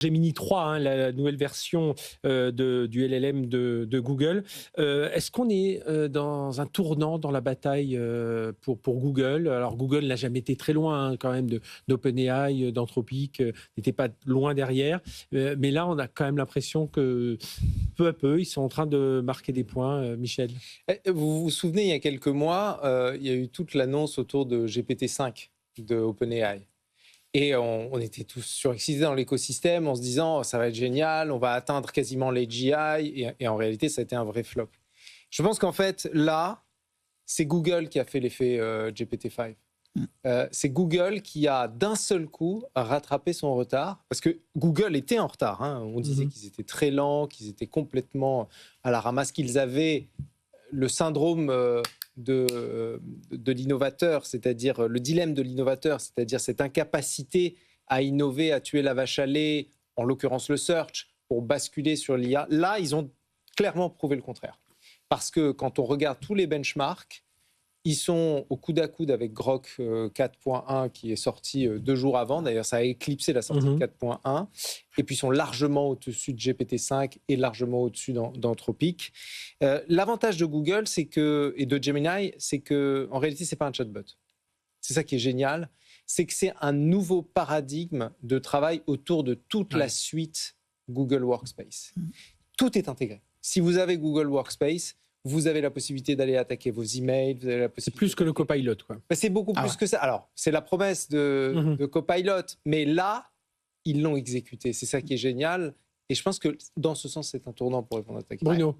Gemini 3, hein, la nouvelle version du LLM de Google. Est-ce qu'on est dans un tournant dans la bataille pour Google? Alors Google n'a jamais été très loin hein, quand même d'OpenAI, d'Anthropic, n'était pas loin derrière. Mais là, on a quand même l'impression que peu à peu, ils sont en train de marquer des points. Michel? Vous vous souvenez, il y a quelques mois, il y a eu toute l'annonce autour de GPT-5 de OpenAI. Et on était tous surexcités dans l'écosystème en se disant ça va être génial, on va atteindre quasiment les GI. Et en réalité, ça a été un vrai flop. Je pense qu'en fait, là, c'est Google qui a fait l'effet GPT-5. C'est Google qui a d'un seul coup rattrapé son retard. Parce que Google était en retard. Hein. On disait qu'ils étaient très lents, qu'ils étaient complètement à la ramasse, qu'ils avaient le syndrome de l'innovateur, c'est-à-dire le dilemme de l'innovateur, c'est-à-dire cette incapacité à innover, à tuer la vache à lait, en l'occurrence le search, pour basculer sur l'IA. Là, ils ont clairement prouvé le contraire. Parce que quand on regarde tous les benchmarks, ils sont au coude à coude avec Grok 4.1 qui est sorti 2 jours avant. D'ailleurs, ça a éclipsé la sortie de 4.1. Et puis, ils sont largement au-dessus de GPT-5 et largement au-dessus d'Anthropic. L'avantage de Google et de Gemini, c'est qu'en réalité, ce n'est pas un chatbot. C'est ça qui est génial. C'est que c'est un nouveau paradigme de travail autour de toute la suite Google Workspace. Tout est intégré. Si vous avez Google Workspace, vous avez la possibilité d'aller attaquer vos emails. C'est plus que le Copilot, quoi. C'est beaucoup plus que ça. Alors, c'est la promesse de Copilot, mais là, ils l'ont exécuté. C'est ça qui est génial. Et je pense que dans ce sens, c'est un tournant pour répondre à ta question. Bruno.